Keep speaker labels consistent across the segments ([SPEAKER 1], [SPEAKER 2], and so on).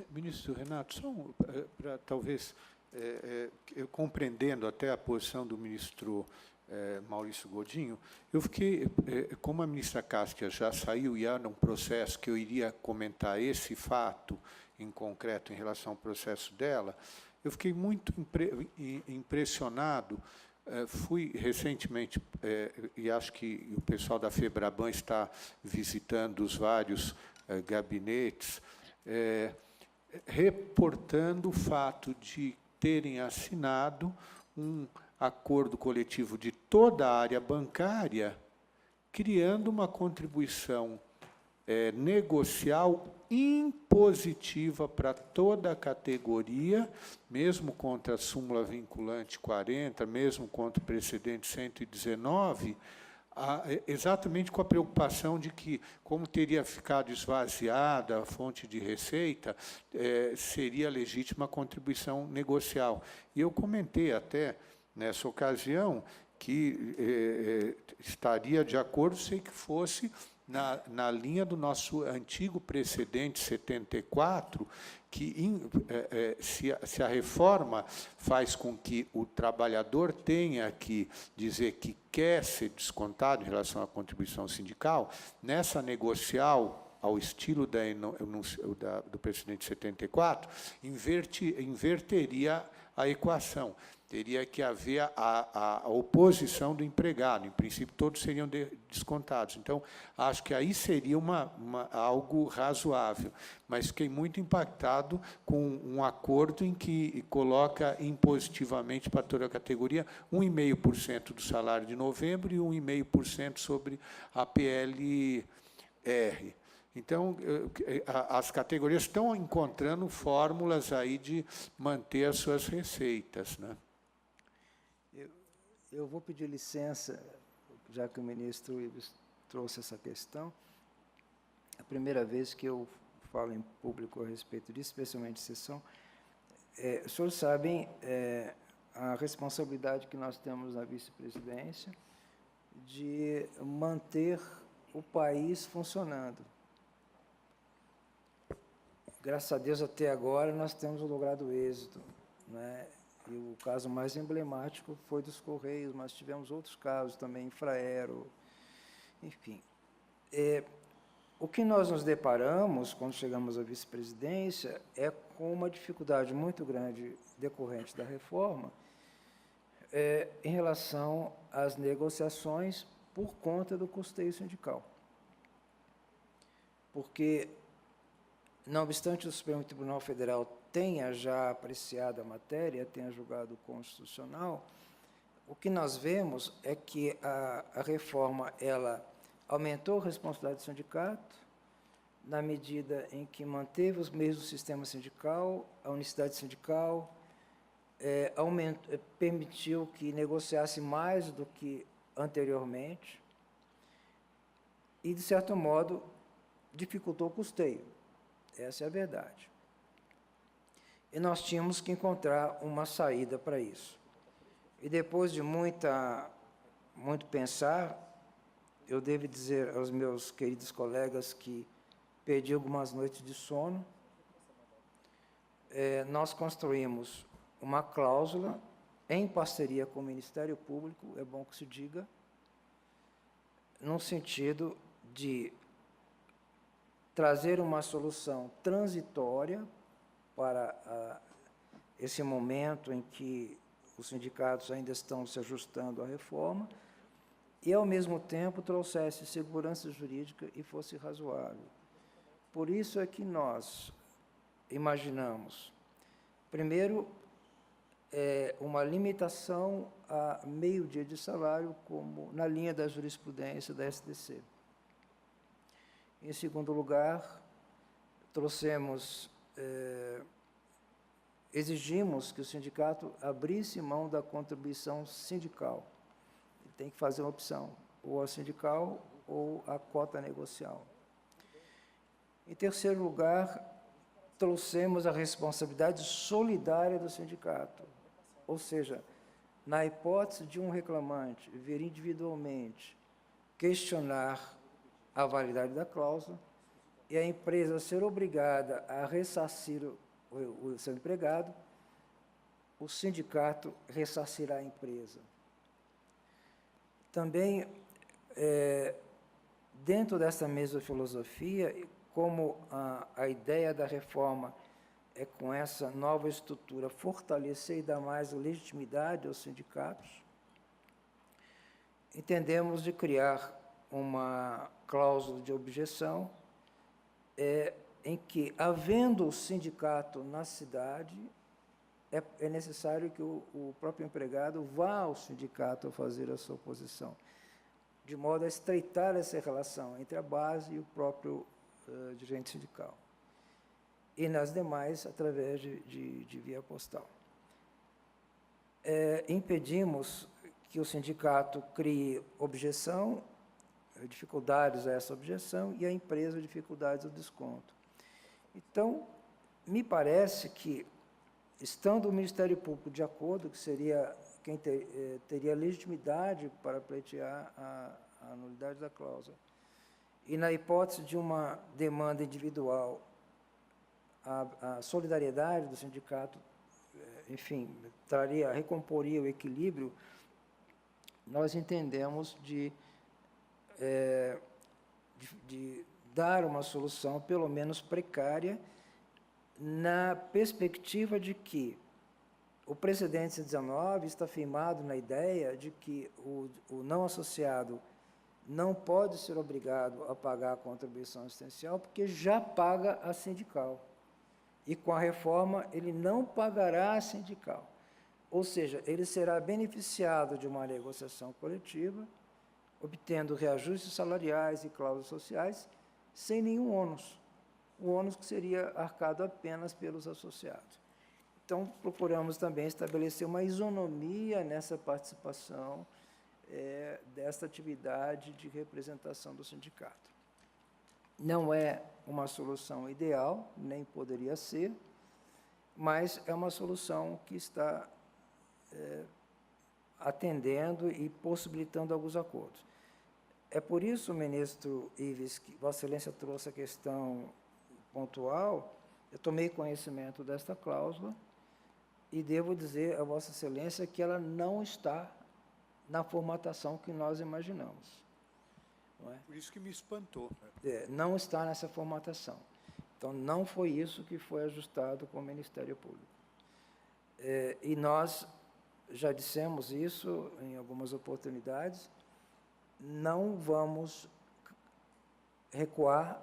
[SPEAKER 1] Ministro Renato, só para talvez, eu compreendendo até a posição do ministro Maurício Godinho, eu fiquei, como a ministra Cássia já saiu e há um processo que eu iria comentar esse fato em concreto em relação ao processo dela, eu fiquei muito impressionado. Fui recentemente, e acho que o pessoal da FEBRABAN está visitando os vários gabinetes, reportando o fato de terem assinado um acordo coletivo de toda a área bancária, criando uma contribuição negocial impositiva para toda a categoria, mesmo contra a súmula vinculante 40, mesmo contra o precedente 119, exatamente com a preocupação de que, como teria ficado esvaziada a fonte de receita, seria legítima a contribuição negocial. E eu comentei até, nessa ocasião, que estaria de acordo, se que fosse na linha do nosso antigo precedente 74, que se a reforma faz com que o trabalhador tenha que dizer que quer ser descontado em relação à contribuição sindical, nessa negocial, ao estilo do precedente 74, inverteria a equação. Teria que haver a oposição do empregado. Em princípio, todos seriam descontados. Então, acho que aí seria algo razoável. Mas fiquei muito impactado com um acordo em que coloca impositivamente para toda a categoria 1,5% do salário de novembro e 1,5% sobre a PLR. Então, as categorias estão encontrando fórmulas aí de manter as suas receitas, né?
[SPEAKER 2] Eu vou pedir licença, já que o ministro Ives trouxe essa questão. É a primeira vez que eu falo em público a respeito disso, especialmente em sessão. Os senhores sabem a responsabilidade que nós temos na vice-presidência de manter o país funcionando. Graças a Deus, até agora, nós temos logrado êxito, né? E o caso mais emblemático foi dos Correios, mas tivemos outros casos também, Infraero, enfim. O que nós nos deparamos, quando chegamos à vice-presidência, é com uma dificuldade muito grande decorrente da reforma em relação às negociações por conta do custeio sindical. Porque, não obstante o Supremo Tribunal Federal tenha já apreciado a matéria, tenha julgado constitucional, o que nós vemos é que a reforma ela aumentou a responsabilidade do sindicato, na medida em que manteve os meios do sistema sindical, a unicidade sindical, permitiu que negociasse mais do que anteriormente e, de certo modo, dificultou o custeio. Essa é a verdade. E nós tínhamos que encontrar uma saída para isso. E depois de muito pensar, eu devo dizer aos meus queridos colegas que perdi algumas noites de sono, nós construímos uma cláusula em parceria com o Ministério Público, é bom que se diga, no sentido de trazer uma solução transitória para esse momento em que os sindicatos ainda estão se ajustando à reforma e, ao mesmo tempo, trouxesse segurança jurídica e fosse razoável. Por isso é que nós imaginamos, primeiro, uma limitação a meio dia de salário, como na linha da jurisprudência da STC. Em segundo lugar, exigimos que o sindicato abrisse mão da contribuição sindical. Ele tem que fazer uma opção, ou a sindical ou a cota negocial. Em terceiro lugar, trouxemos a responsabilidade solidária do sindicato, ou seja, na hipótese de um reclamante vir individualmente questionar a validade da cláusula, e a empresa ser obrigada a ressarcir o seu empregado, o sindicato ressarcirá a empresa. Também, dentro dessa mesma filosofia, como a ideia da reforma é, com essa nova estrutura, fortalecer e dar mais legitimidade aos sindicatos, entendemos de criar uma cláusula de objeção em que, havendo o sindicato na cidade, é necessário que o próprio empregado vá ao sindicato a fazer a sua oposição, de modo a estreitar essa relação entre a base e o próprio dirigente sindical. E nas demais, através de via postal. Impedimos que o sindicato crie objeção, dificuldades a essa objeção, e a empresa dificuldades ao desconto. Então, me parece que, estando o Ministério Público de acordo, que seria quem teria legitimidade para pleitear a nulidade da cláusula, e na hipótese de uma demanda individual, a solidariedade do sindicato, enfim, recomporia o equilíbrio, nós entendemos de dar uma solução, pelo menos precária, na perspectiva de que o precedente 119 está firmado na ideia de que o não associado não pode ser obrigado a pagar a contribuição assistencial, porque já paga a sindical. E, com a reforma, ele não pagará a sindical. Ou seja, ele será beneficiado de uma negociação coletiva, obtendo reajustes salariais e cláusulas sociais, sem nenhum ônus. O ônus que seria arcado apenas pelos associados. Então, procuramos também estabelecer uma isonomia nessa participação desta atividade de representação do sindicato. Não é uma solução ideal, nem poderia ser, mas é uma solução que está atendendo e possibilitando alguns acordos. É por isso, ministro Ives, que Vossa Excelência trouxe a questão pontual. Eu tomei conhecimento desta cláusula e devo dizer a Vossa Excelência que ela não está na formatação que nós imaginamos. Não é?
[SPEAKER 1] Por isso que me espantou.
[SPEAKER 2] Não está nessa formatação. Então, não foi isso que foi ajustado com o Ministério Público. E nós já dissemos isso em algumas oportunidades, não vamos recuar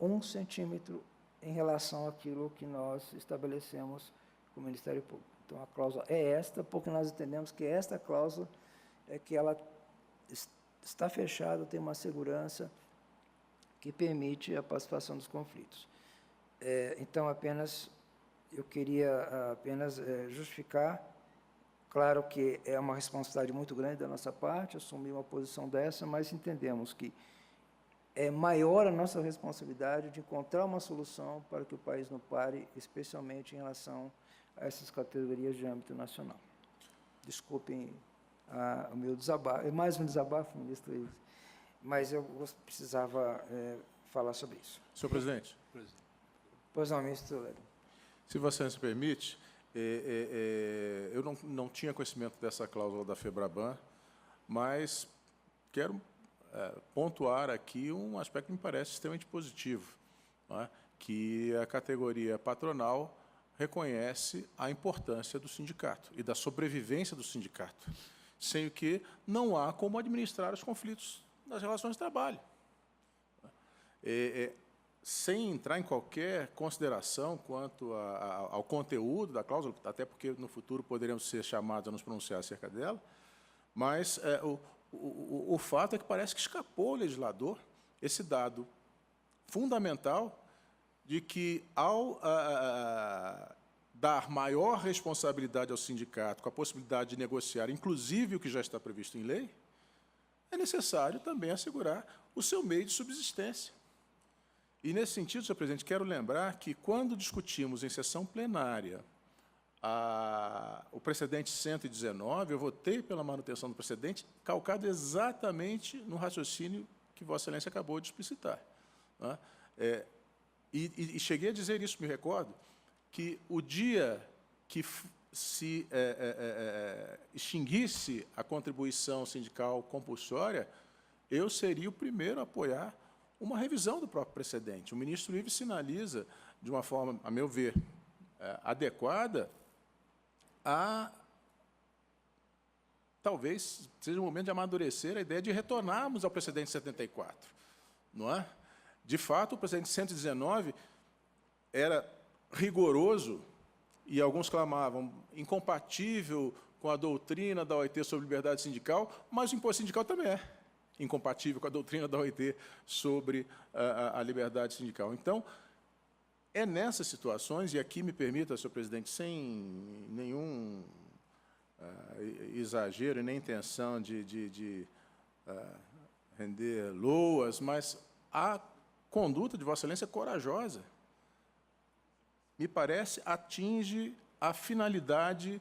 [SPEAKER 2] 1 centímetro em relação àquilo que nós estabelecemos com o Ministério Público. Então, a cláusula é esta, porque nós entendemos que esta cláusula é que ela está fechada, tem uma segurança que permite a pacificação dos conflitos. Então, eu queria apenas justificar. Claro que é uma responsabilidade muito grande da nossa parte assumir uma posição dessa, mas entendemos que é maior a nossa responsabilidade de encontrar uma solução para que o país não pare, especialmente em relação a essas categorias de âmbito nacional. Desculpem o meu desabafo, é mais um desabafo, ministro Ives, mas eu precisava falar sobre isso.
[SPEAKER 3] Senhor presidente.
[SPEAKER 2] Pois não, ministro Léo.
[SPEAKER 3] Se Vossa Excelência permite, eu não tinha conhecimento dessa cláusula da FEBRABAN, mas quero pontuar aqui um aspecto que me parece extremamente positivo, não é? Que a categoria patronal reconhece a importância do sindicato e da sobrevivência do sindicato, sem o que não há como administrar os conflitos das relações de trabalho. Sem entrar em qualquer consideração quanto ao conteúdo da cláusula, até porque no futuro poderemos ser chamados a nos pronunciar acerca dela, mas o fato é que parece que escapou ao legislador esse dado fundamental de que, ao dar maior responsabilidade ao sindicato, com a possibilidade de negociar, inclusive o que já está previsto em lei, é necessário também assegurar o seu meio de subsistência. E, nesse sentido, senhor presidente, quero lembrar que, quando discutimos em sessão plenária o precedente 119, eu votei pela manutenção do precedente, calcado exatamente no raciocínio que Vossa Excelência acabou de explicitar. Né? E cheguei a dizer isso, me recordo, que o dia que se extinguisse a contribuição sindical compulsória, eu seria o primeiro a apoiar uma revisão do próprio precedente. O ministro Ives sinaliza, de uma forma, a meu ver, adequada, talvez seja o momento de amadurecer a ideia de retornarmos ao precedente 74. Não é? De fato, o precedente 119 era rigoroso, e alguns clamavam incompatível com a doutrina da OIT sobre liberdade sindical, mas o imposto sindical também é incompatível com a doutrina da OIT sobre a liberdade sindical. Então, é nessas situações, e aqui me permita, senhor presidente, sem nenhum exagero e nem intenção de render loas, mas a conduta de Vossa Excelência é corajosa. Me parece, atinge a finalidade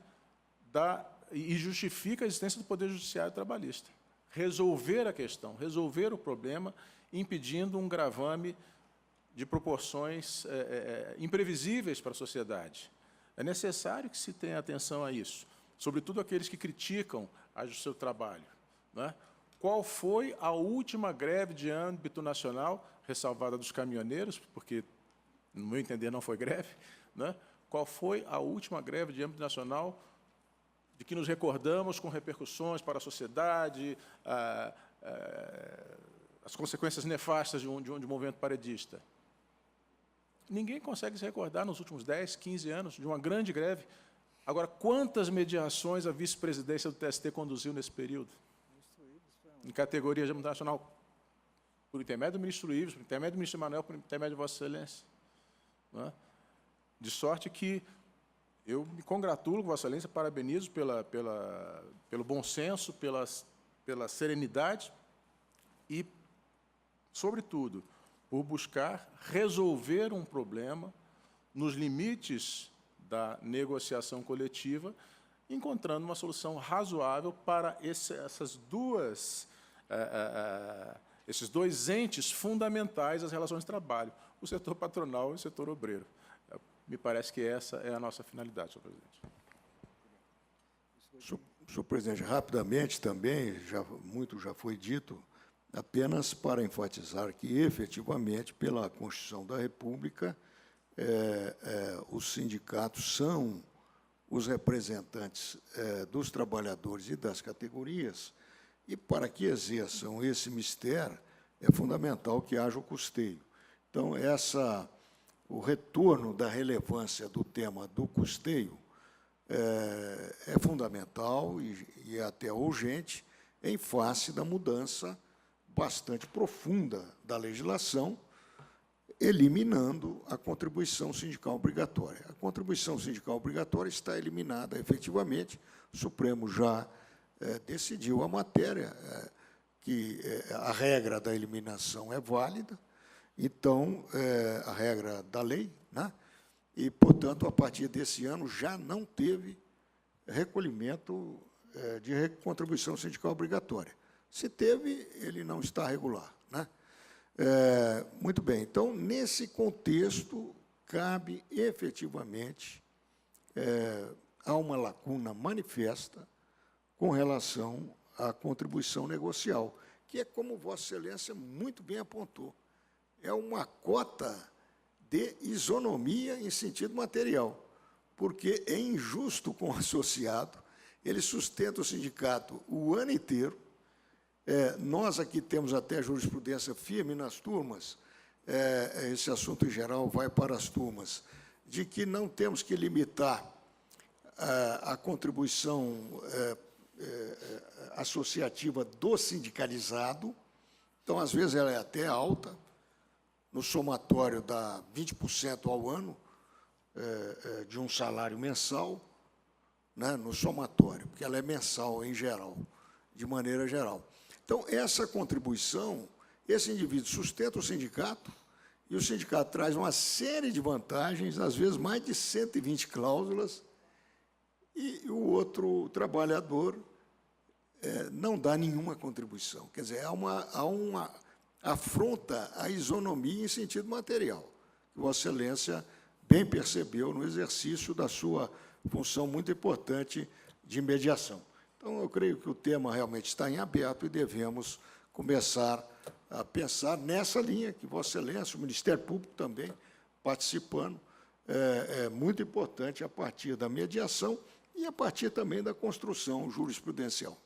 [SPEAKER 3] e justifica a existência do Poder Judiciário Trabalhista. Resolver a questão, resolver o problema, impedindo um gravame de proporções imprevisíveis para a sociedade. É necessário que se tenha atenção a isso, sobretudo aqueles que criticam o seu trabalho. Não é? Qual foi a última greve de âmbito nacional, ressalvada dos caminhoneiros, porque, no meu entender, não foi greve, né? Qual foi a última greve de âmbito nacional de que nos recordamos com repercussões para a sociedade, as consequências nefastas de um movimento paredista? Ninguém consegue se recordar, nos últimos 10, 15 anos, de uma grande greve. Agora, quantas mediações a vice-presidência do TST conduziu nesse período? Em categoria de âmbito nacional, por intermédio do ministro Ives, por intermédio do ministro Emanuel, por intermédio de Vossa Excelência. Não é? De sorte que eu me congratulo com Vossa Excelência, parabenizo pelo bom senso, pela serenidade e, sobretudo, por buscar resolver um problema nos limites da negociação coletiva, encontrando uma solução razoável para esses dois entes fundamentais das relações de trabalho, o setor patronal e o setor obreiro. Me parece que essa é a nossa finalidade, senhor presidente.
[SPEAKER 4] Senhor presidente, rapidamente também, muito já foi dito, apenas para enfatizar que, efetivamente, pela Constituição da República, os sindicatos são os representantes dos trabalhadores e das categorias, e para que exerçam esse mistério, é fundamental que haja o custeio. Então, o retorno da relevância do tema do custeio é fundamental e é até urgente em face da mudança bastante profunda da legislação, eliminando a contribuição sindical obrigatória. A contribuição sindical obrigatória está eliminada efetivamente, o Supremo já decidiu a matéria, que a regra da eliminação é válida, então, a regra da lei, né? E, portanto, a partir desse ano já não teve recolhimento de contribuição sindical obrigatória. Se teve, ele não está regular, né? Muito bem, então, nesse contexto, cabe efetivamente a uma lacuna manifesta com relação à contribuição negocial, que é como Vossa Excelência muito bem apontou. É uma cota de isonomia em sentido material, porque é injusto com o associado, ele sustenta o sindicato o ano inteiro. Nós aqui temos até jurisprudência firme nas turmas, esse assunto em geral vai para as turmas, de que não temos que limitar a contribuição associativa do sindicalizado, então, às vezes, ela é até alta, no somatório dá 20% ao ano de um salário mensal, né, no somatório, porque ela é mensal em geral, de maneira geral. Então, essa contribuição, esse indivíduo sustenta o sindicato, e o sindicato traz uma série de vantagens, às vezes mais de 120 cláusulas, e o outro trabalhador não dá nenhuma contribuição. Quer dizer, há uma afronta à isonomia em sentido material. que Vossa Excelência bem percebeu no exercício da sua função muito importante de mediação. Então, eu creio que o tema realmente está em aberto e devemos começar a pensar nessa linha que Vossa Excelência, o Ministério Público também participando, é muito importante a partir da mediação e a partir também da construção jurisprudencial.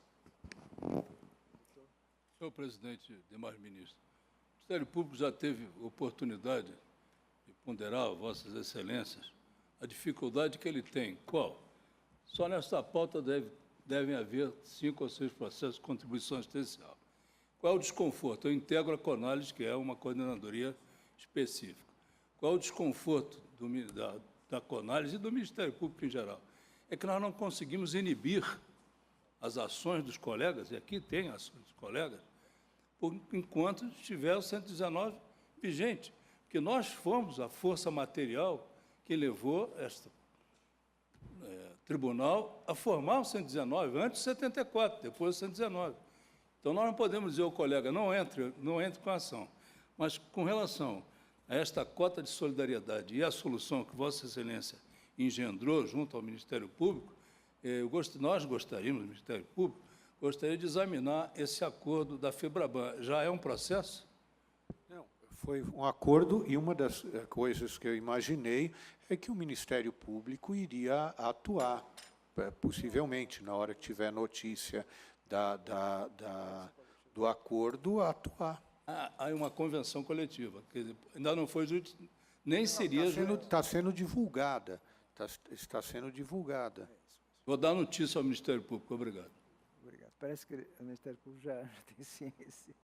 [SPEAKER 5] Senhor presidente, demais ministros, o Ministério Público já teve oportunidade de ponderar a Vossas Excelências a dificuldade que ele tem. Qual? Só nesta pauta devem haver 5 ou 6 processos de contribuição assistencial. Qual é o desconforto? Eu integro a CONALES, que é uma coordenadoria específica. Qual é o desconforto da CONALES e do Ministério Público em geral? É que nós não conseguimos inibir as ações dos colegas, e aqui tem ações dos colegas, enquanto estiver o 119 vigente, porque nós fomos a força material que levou este tribunal a formar o 119, antes do 74, depois do 119. Então, nós não podemos dizer ao colega, não entre com a ação. Mas, com relação a esta cota de solidariedade e a solução que Vossa Excelência engendrou junto ao Ministério Público, nós gostaríamos, o Ministério Público, gostaria de examinar esse acordo da FEBRABAN. Já é um processo?
[SPEAKER 1] Não, foi um acordo e uma das coisas que eu imaginei é que o Ministério Público iria atuar, possivelmente, na hora que tiver notícia do acordo, atuar.
[SPEAKER 5] Há uma convenção coletiva, que ainda não foi nem seria...
[SPEAKER 1] Está sendo divulgada, está sendo divulgada.
[SPEAKER 5] Vou dar notícia ao Ministério Público. Obrigado.
[SPEAKER 2] Obrigado. Parece que o Ministério Público já tem ciência.